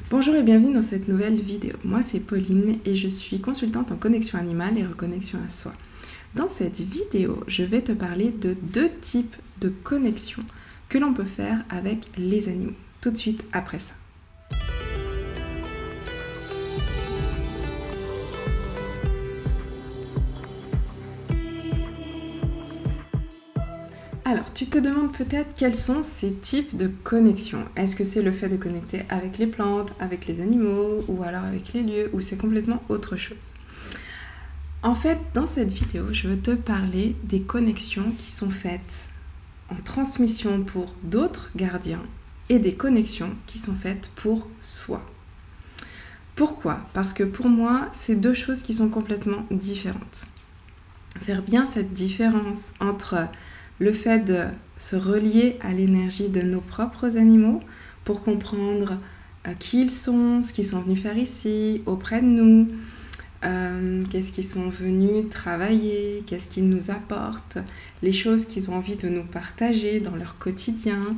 Bonjour et bienvenue dans cette nouvelle vidéo. Moi c'est Pauline et je suis consultante en connexion animale et reconnexion à soi. Dans cette vidéo, je vais te parler de deux types de connexions que l'on peut faire avec les animaux. Tout de suite après ça. Alors, tu te demandes peut-être quels sont ces types de connexions. Est-ce que c'est le fait de connecter avec les plantes, avec les animaux, ou alors avec les lieux, ou c'est complètement autre chose? En fait, dans cette vidéo, je veux te parler des connexions qui sont faites en transmission pour d'autres gardiens et des connexions qui sont faites pour soi. Pourquoi? Parce que pour moi, c'est deux choses qui sont complètement différentes. Faire bien cette différence entre le fait de se relier à l'énergie de nos propres animaux pour comprendre qui ils sont, ce qu'ils sont venus faire ici, auprès de nous, qu'est-ce qu'ils sont venus travailler, qu'est-ce qu'ils nous apportent, les choses qu'ils ont envie de nous partager dans leur quotidien,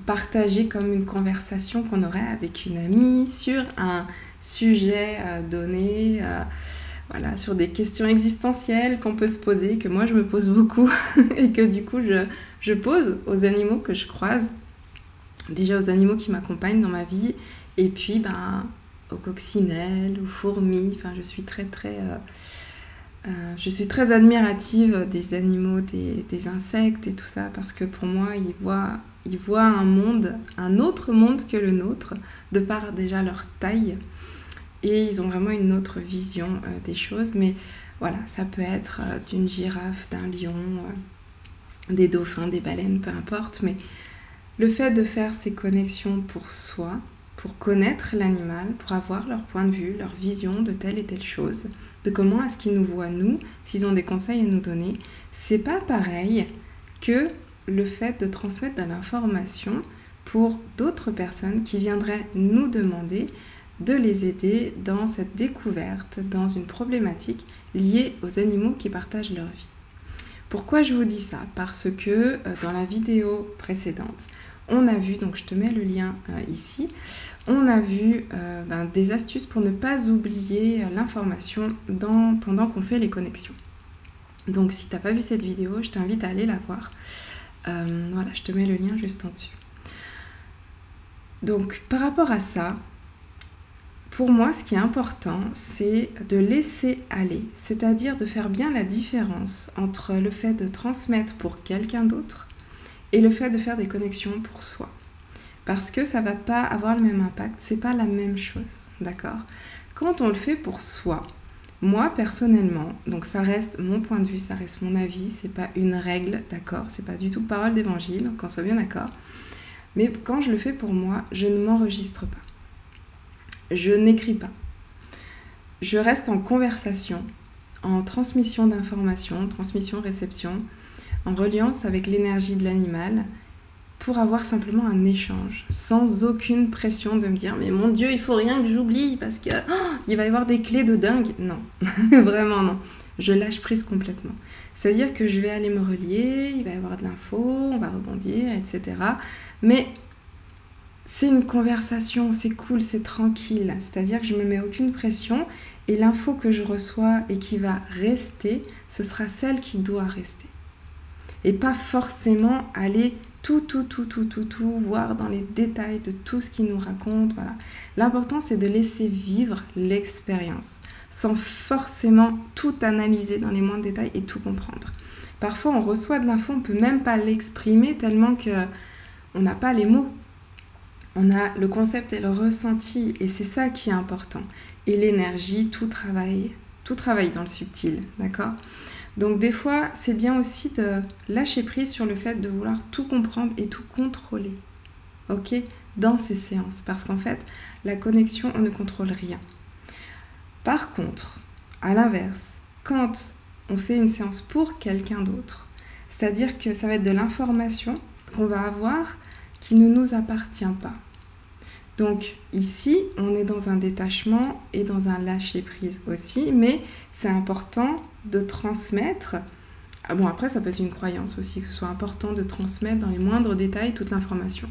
partager comme une conversation qu'on aurait avec une amie sur un sujet donné, voilà, sur des questions existentielles qu'on peut se poser, que moi je me pose beaucoup et que du coup je pose aux animaux que je croise, déjà aux animaux qui m'accompagnent dans ma vie, et puis aux coccinelles, aux fourmis. Enfin, je suis très admirative des animaux, des insectes et tout ça, parce que pour moi ils voient un autre monde que le nôtre, de par déjà leur taille. Et ils ont vraiment une autre vision des choses. Mais voilà, ça peut être d'une girafe, d'un lion, des dauphins, des baleines, peu importe. Mais le fait de faire ces connexions pour soi, pour connaître l'animal, pour avoir leur point de vue, leur vision de telle et telle chose, de comment est-ce qu'ils nous voient nous, s'ils ont des conseils à nous donner, c'est pas pareil que le fait de transmettre de l'information pour d'autres personnes qui viendraient nous demander de les aider dans cette découverte, dans une problématique liée aux animaux qui partagent leur vie. Pourquoi je vous dis ça? Parce que dans la vidéo précédente, on a vu, donc je te mets le lien ici, on a vu des astuces pour ne pas oublier l'information pendant qu'on fait les connexions. Donc si tu n'as pas vu cette vidéo, je t'invite à aller la voir. Voilà, je te mets le lien juste en dessus. Donc par rapport à ça, pour moi, ce qui est important, c'est de laisser aller, c'est-à-dire de faire bien la différence entre le fait de transmettre pour quelqu'un d'autre et le fait de faire des connexions pour soi. Parce que ça ne va pas avoir le même impact, c'est pas la même chose, d'accord? Quand on le fait pour soi, moi personnellement, donc ça reste mon point de vue, ça reste mon avis, c'est pas une règle, d'accord? C'est pas du tout parole d'évangile, qu'on soit bien d'accord. Mais quand je le fais pour moi, je ne m'enregistre pas. Je n'écris pas. Je reste en conversation, en transmission d'informations, transmission-réception, en reliance avec l'énergie de l'animal pour avoir simplement un échange, sans aucune pression de me dire « Mais mon Dieu, il faut rien que j'oublie parce qu'il va y avoir des clés de dingue. » Non, vraiment non. Je lâche prise complètement. C'est-à-dire que je vais aller me relier, il va y avoir de l'info, on va rebondir, etc. Mais c'est une conversation, c'est cool, c'est tranquille. C'est-à-dire que je ne me mets aucune pression et l'info que je reçois et qui va rester, ce sera celle qui doit rester. Et pas forcément aller tout, voir dans les détails de tout ce qu'il nous raconte. Voilà. L'important, c'est de laisser vivre l'expérience, sans forcément tout analyser dans les moindres détails et tout comprendre. Parfois, on reçoit de l'info, on ne peut même pas l'exprimer tellement qu'on n'a pas les mots. On a le concept et le ressenti, et c'est ça qui est important. Et l'énergie, tout travaille dans le subtil, d'accord? Donc des fois, c'est bien aussi de lâcher prise sur le fait de vouloir tout comprendre et tout contrôler, ok? Dans ces séances, parce qu'en fait, la connexion, on ne contrôle rien. Par contre, à l'inverse, quand on fait une séance pour quelqu'un d'autre, c'est-à-dire que ça va être de l'information qu'on va avoir qui ne nous appartient pas. Donc ici, on est dans un détachement et dans un lâcher-prise aussi, mais c'est important de transmettre. Bon, après, ça peut être une croyance aussi, que ce soit important de transmettre dans les moindres détails toute l'information.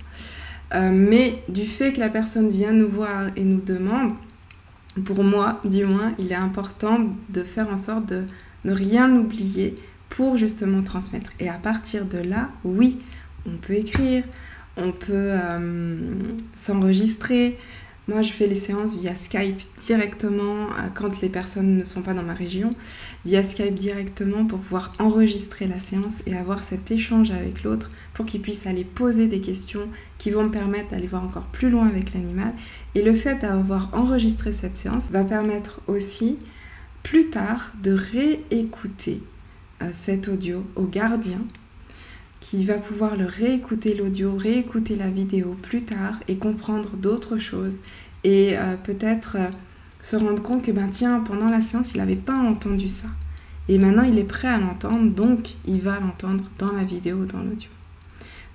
Mais du fait que la personne vient nous voir et nous demande, pour moi, du moins, il est important de faire en sorte de ne rien oublier pour justement transmettre. Et à partir de là, oui, on peut écrire, on peut s'enregistrer. Moi, je fais les séances via Skype directement quand les personnes ne sont pas dans ma région, via Skype directement pour pouvoir enregistrer la séance et avoir cet échange avec l'autre pour qu'il puisse aller poser des questions qui vont me permettre d'aller voir encore plus loin avec l'animal. Et le fait d'avoir enregistré cette séance va permettre aussi plus tard de réécouter cet audio au gardien qui va pouvoir le réécouter l'audio, réécouter la vidéo plus tard et comprendre d'autres choses et peut-être se rendre compte que tiens, pendant la séance, il n'avait pas entendu ça. Et maintenant, il est prêt à l'entendre, donc il va l'entendre dans la vidéo ou dans l'audio.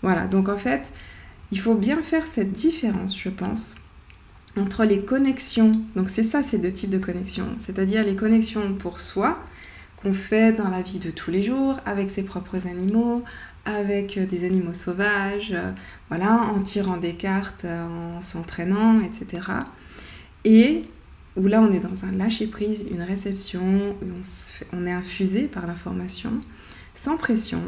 Voilà, donc en fait, il faut bien faire cette différence, je pense, entre les connexions. Donc c'est ça, ces deux types de connexions. C'est-à-dire les connexions pour soi, qu'on fait dans la vie de tous les jours, avec ses propres animaux, avec des animaux sauvages, voilà, en tirant des cartes, en s'entraînant, etc. Et où là, on est dans un lâcher-prise, une réception, où on est infusé par l'information, sans pression.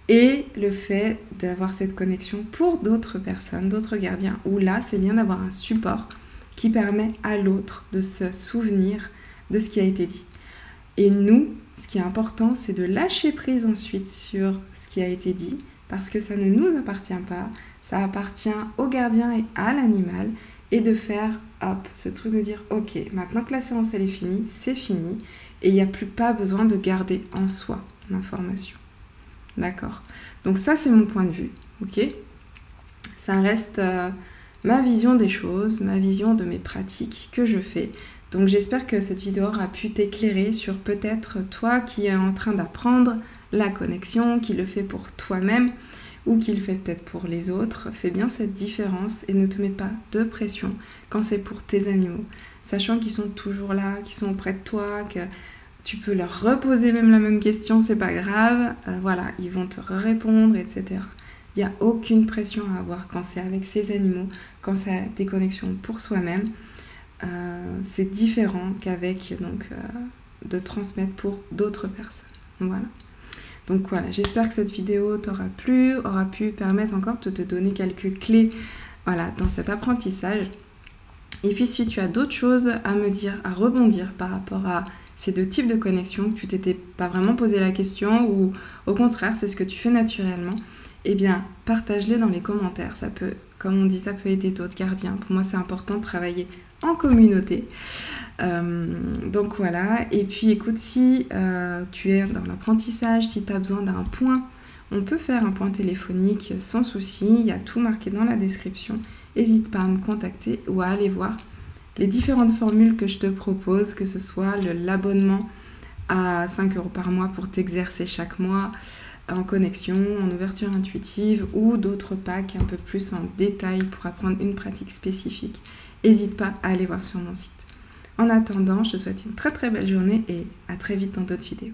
Et le fait d'avoir cette connexion pour d'autres personnes, d'autres gardiens, où là, c'est bien d'avoir un support qui permet à l'autre de se souvenir de ce qui a été dit. Et nous, ce qui est important, c'est de lâcher prise ensuite sur ce qui a été dit, parce que ça ne nous appartient pas, ça appartient au gardien et à l'animal, et de faire, hop, ce truc de dire, ok, maintenant que la séance elle est finie, c'est fini, et il n'y a plus pas besoin de garder en soi l'information. D'accord? Donc ça, c'est mon point de vue, ok? Ça reste ma vision des choses, ma vision de mes pratiques que je fais. Donc j'espère que cette vidéo aura pu t'éclairer sur peut-être toi qui es en train d'apprendre la connexion, qui le fait pour toi-même ou qui le fait peut-être pour les autres. Fais bien cette différence et ne te mets pas de pression quand c'est pour tes animaux. Sachant qu'ils sont toujours là, qu'ils sont auprès de toi, que tu peux leur reposer même la même question, c'est pas grave. Voilà, ils vont te répondre, etc. Il n'y a aucune pression à avoir quand c'est avec ces animaux, quand c'est des connexions pour soi-même. C'est différent qu'avec de transmettre pour d'autres personnes. Voilà. Donc voilà, j'espère que cette vidéo t'aura plu, aura pu permettre encore de te donner quelques clés dans cet apprentissage. Et puis si tu as d'autres choses à me dire, à rebondir par rapport à ces deux types de connexions, que tu t'étais pas vraiment posé la question ou au contraire c'est ce que tu fais naturellement, eh bien partage-les dans les commentaires. Ça peut, comme on dit, ça peut aider d'autres gardiens. Pour moi c'est important de travailler en communauté. Donc voilà, et puis écoute, si tu es dans l'apprentissage, si tu as besoin d'un point, on peut faire un point téléphonique sans souci, il y a tout marqué dans la description. N'hésite pas à me contacter ou à aller voir les différentes formules que je te propose, que ce soit l'abonnement à 5 € par mois pour t'exercer chaque mois en connexion, en ouverture intuitive ou d'autres packs un peu plus en détail pour apprendre une pratique spécifique. N'hésite pas à aller voir sur mon site. En attendant, je te souhaite une très très belle journée et à très vite dans d'autres vidéos.